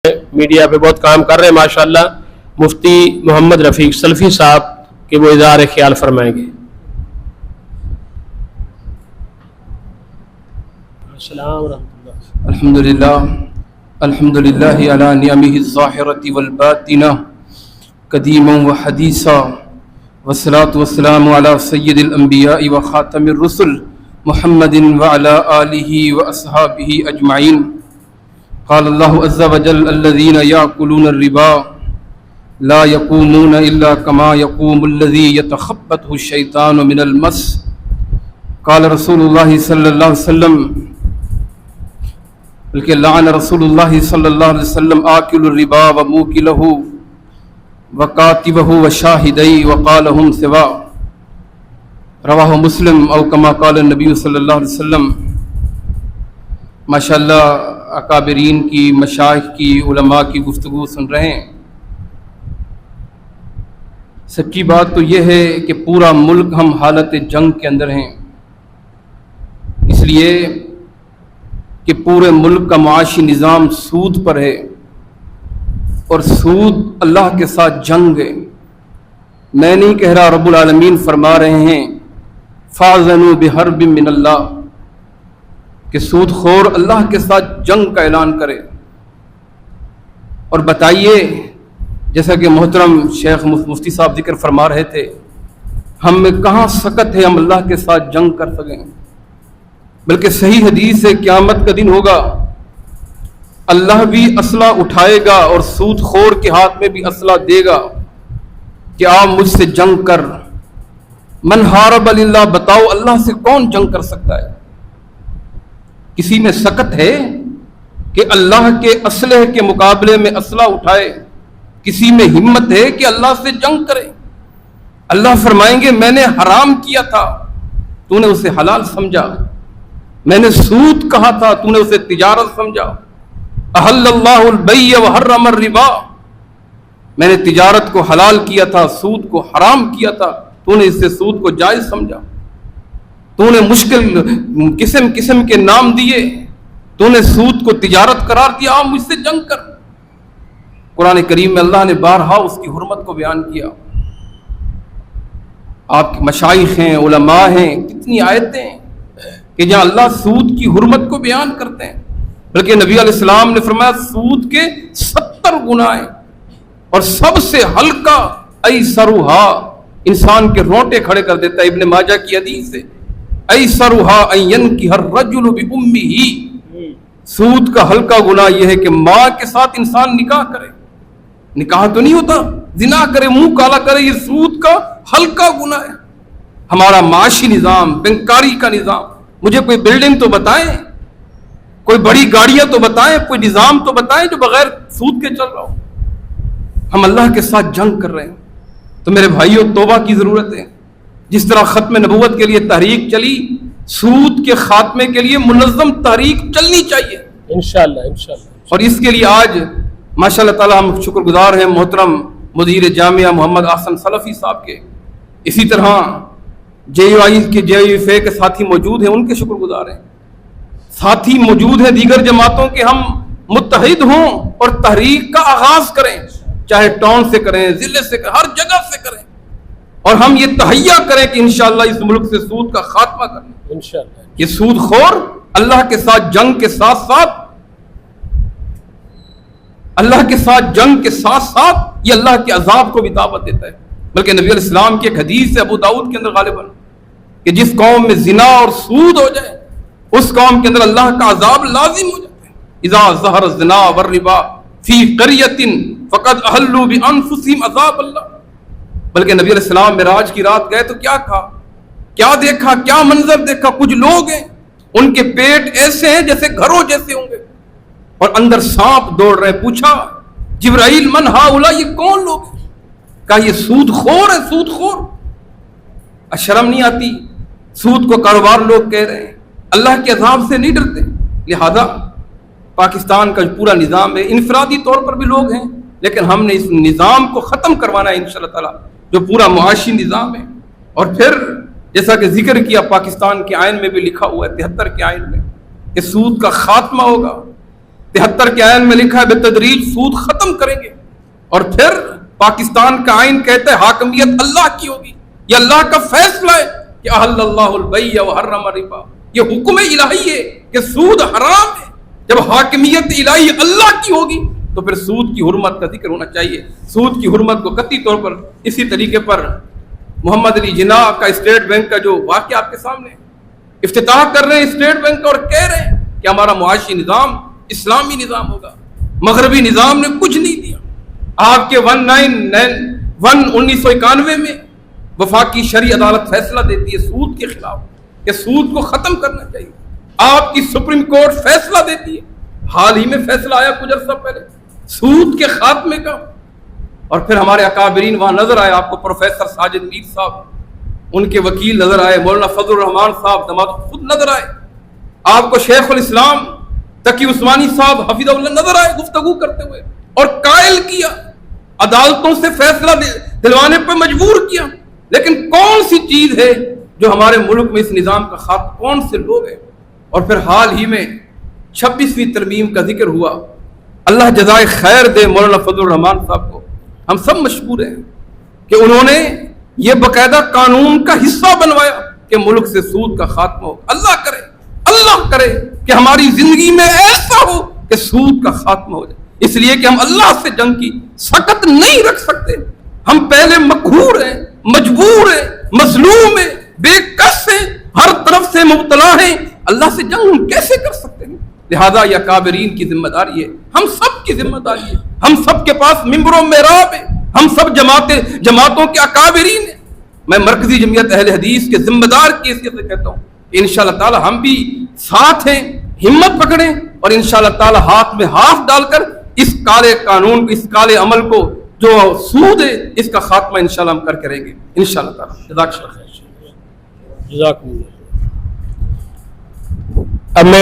Media پہ بہت کام کر رہے ہیں ماشاءاللہ. مفتی محمد رفیق سلفی صاحب کے وہ اظہار خیال فرمائیں گے. السلام ورحمۃ اللہ. الحمدللہ علی نعمہ الظاہرۃ والباطنہ قدیما وحدیثا والصلاۃ والسلام علی سید الانبیاء وخاتم الرسل محمد وعلی آلہ واصحابہ اجمعین. قال اللہ عز وجل الذین یأکلون الربا لا یقومون الا کما یقوم الذی یتخبطہ الشیطان من المس. قال رسول اللہ صلی اللہ علیہ وسلم بلکہ لعن رسول اللہ صلی اللہ علیہ وسلم آکل الربا وموکلہ وکاتبہ وشاہدی وقالہم سوا. رواہ مسلم او کما قال النبی صلی اللہ علیہ وسلم. ماشاءاللہ اکابرین کی، مشائخ کی، علماء کی گفتگو سن رہے ہیں. سچی بات تو یہ ہے کہ پورا ملک ہم حالت جنگ کے اندر ہیں، اس لیے کہ پورے ملک کا معاشی نظام سود پر ہے، اور سود اللہ کے ساتھ جنگ ہے. میں نہیں کہہ رہا، رب العالمین فرما رہے ہیں فَأَذَنُوا بِحَرْبٍ مِّنَ اللَّهِ کہ سود خور اللہ کے ساتھ جنگ کا اعلان کرے. اور بتائیے، جیسا کہ محترم شیخ مفتی صاحب ذکر فرما رہے تھے، ہم میں کہاں سکت ہے ہم اللہ کے ساتھ جنگ کر سکیں. بلکہ صحیح حدیث ہے قیامت کا دن ہوگا، اللہ بھی اسلحہ اٹھائے گا اور سود خور کے ہاتھ میں بھی اسلحہ دے گا کہ آپ مجھ سے جنگ کر. من حارب للہ، بتاؤ اللہ سے کون جنگ کر سکتا ہے؟ کسی میں سکت ہے کہ اللہ کے اسلحے کے مقابلے میں اسلحہ اٹھائے؟ کسی میں ہمت ہے کہ اللہ سے جنگ کرے؟ اللہ فرمائیں گے میں نے حرام کیا تھا، تو نے اسے حلال سمجھا. میں نے سود کہا تھا، تو نے اسے تجارت سمجھا. احل اللہ البیع وحرم الربا، میں نے تجارت کو حلال کیا تھا، سود کو حرام کیا تھا، تو نے اس سے سود کو جائز سمجھا. تو نے مشکل قسم کے نام دیے، تو نے سود کو تجارت قرار دیا. آپ مجھ سے جنگ کر. قرآن کریم میں اللہ نے بارہا اس کی حرمت کو بیان کیا. آپ کے مشائخ ہیں، علماء ہیں، کتنی آیتیں ہیں کہ جہاں اللہ سود کی حرمت کو بیان کرتے ہیں. بلکہ نبی علیہ السلام نے فرمایا سود کے 70 گناہ ہیں، اور سب سے ہلکا ایسرھا، انسان کے رونٹے کھڑے کر دیتا ہے. ابن ماجہ کی حدیث ہے ایسرھا ان ينکح الرجل بامہ، سود کا ہلکا گناہ یہ ہے کہ ماں کے ساتھ انسان نکاح کرے. نکاح تو نہیں ہوتا، زنا کرے، منہ کالا کرے، یہ سود کا ہلکا گناہ ہے. ہمارا معاشی نظام، بینکاری کا نظام، مجھے کوئی بلڈنگ تو بتائیں، کوئی بڑی گاڑیاں تو بتائیں، کوئی نظام تو بتائیں جو بغیر سود کے چل رہا ہو. ہم اللہ کے ساتھ جنگ کر رہے ہیں. تو میرے بھائیوں، توبہ کی ضرورت ہے. جس طرح ختم نبوت کے لیے تحریک چلی، سود کے خاتمے کے لیے منظم تحریک چلنی چاہیے انشاءاللہ. اور اس کے لیے آج ماشاء اللہ تعالی ہم شکر گزار ہیں محترم مدیر جامعہ محمد احسن سلفی صاحب کے. اسی طرح JUIF کے ساتھی موجود ہیں، ان کے شکر گزار ہیں. ساتھی موجود ہیں دیگر جماعتوں کے، ہم متحد ہوں اور تحریک کا آغاز کریں، چاہے ٹاؤن سے کریں، ضلع سے کریں، ہر جگہ سے کریں. اور ہم یہ تہیہ کریں کہ انشاءاللہ اس ملک سے سود کا خاتمہ کریں. انشاءاللہ. یہ سود خور اللہ کے ساتھ جنگ کے ساتھ ساتھ یہ اللہ کے عذاب کو بھی دعوت دیتا ہے. بلکہ نبی علیہ السلام کی ایک حدیث ہے ابو داؤد کے اندر غالباً کہ جس قوم میں زنا اور سود ہو جائے اس قوم کے اندر اللہ کا عذاب لازم ہو جاتا ہے. اذا ظہر الزنا والربا فی قریۃ فقد احلوا بانفسہم عذاب اللہ. بلکہ نبی علیہ السلام معراج کی رات گئے تو کیا کہا، کیا دیکھا، کیا منظر دیکھا. کچھ لوگ ہیں ان کے پیٹ ایسے ہیں جیسے گھروں جیسے ہوں گے، اور اندر سانپ دوڑ رہے. پوچھا جبرائیل من ہؤلاء، یہ کون لوگ ہیں؟ کہا یہ سود خور ہے، سود خور. شرم نہیں آتی؟ سود کو کاروبار لوگ کہہ رہے ہیں، اللہ کے عذاب سے نہیں ڈرتے. لہذا پاکستان کا پورا نظام ہے، انفرادی طور پر بھی لوگ ہیں، لیکن ہم نے اس نظام کو ختم کروانا ہے انشاءاللہ تعالی، جو پورا معاشی نظام ہے. اور پھر جیسا کہ ذکر کیا پاکستان کے آئین میں بھی لکھا ہوا ہے 73 کے آئین میں کہ سود کا خاتمہ ہوگا. 73 کے آئین میں لکھا ہے بتدریج سود ختم کریں گے. اور پھر پاکستان کا آئین کہتا ہے حاکمیت اللہ کی ہوگی. یہ اللہ کا فیصلہ ہے کہ احل اللہ البیع وحرم الربا. یہ حکم الہی ہے کہ سود حرام ہے. جب حاکمیت الہی اللہ کی ہوگی تو پھر سود کی حرمت کا ذکر ہونا چاہیے. سود کی حرمت کو قطعی طور پر اسی طریقے پر محمد علی جناح کا اسٹیٹ بینک کا جو واقعہ آپ کے سامنے ہے، افتتاح کر رہے ہیں اسٹیٹ بینک کا اور کہہ رہے ہیں کہ ہمارا معاشی نظام اسلامی نظام ہوگا. مغربی نظام نے کچھ نہیں دیا. آپ کے 1991 میں وفاقی شرعی عدالت فیصلہ دیتی ہے سود کے خلاف کہ سود کو ختم کرنا چاہیے. آپ کی سپریم کورٹ فیصلہ دیتی ہے. حال ہی میں فیصلہ آیا کچھ عرصہ پہلے سود کے خاتمے کا. اور پھر ہمارے اکابرین وہاں نظر آئے. آپ کو پروفیسر ساجد میر صاحب، ان کے وکیل نظر آئے، مولانا فضل الرحمان صاحب دماغ خود نظر آئے. آپ کو شیخ الاسلام تقی عثمانی صاحب حفظہ اللہ نظر آئے گفتگو کرتے ہوئے اور قائل کیا، عدالتوں سے فیصلہ دلوانے پر مجبور کیا. لیکن کون سی چیز ہے جو ہمارے ملک میں اس نظام کا خاتمہ، کون سے لوگ ہیں؟ اور پھر حال ہی میں 26ویں ترمیم کا ذکر ہوا. اللہ جزائے خیر دے مولانا فضل الرحمان صاحب کو. ہم سب مشکور ہیں کہ انہوں نے یہ باقاعدہ قانون کا حصہ بنوایا کہ ملک سے سود کا خاتمہ ہو. اللہ کرے کہ ہماری زندگی میں ایسا ہو کہ سود کا خاتمہ ہو جائے. اس لیے کہ ہم اللہ سے جنگ کی سکت نہیں رکھ سکتے. ہم پہلے مقہور ہیں، مجبور ہیں، مظلوم ہیں، بے کس ہیں، ہر طرف سے مبتلا ہیں. اللہ سے جنگ ہم کیسے کر سکتے ہیں؟ لہذا یہ اکابرین کی ذمہ داری ہے، ہم سب کی ذمہ داری ہے. ہم سب کے پاس ممبر و محراب ہے. ہم سب جماعتوں کے اکابرین ہیں. میں مرکزی جمعیت اہل حدیث کے ذمہ دار کی حیثیت سے کہتا ہوں انشاءاللہ تعالی ہم بھی ساتھ ہیں. ہمت پکڑیں اور انشاءاللہ تعالی ہاتھ میں ہاتھ ڈال کر اس کالے قانون کو، اس کالے عمل کو جو سود ہے، اس کا خاتمہ انشاءاللہ ہم کر کریں گے انشاءاللہ تعالی. جزاک اللہ خیر. جزاکم اللہ. اب میں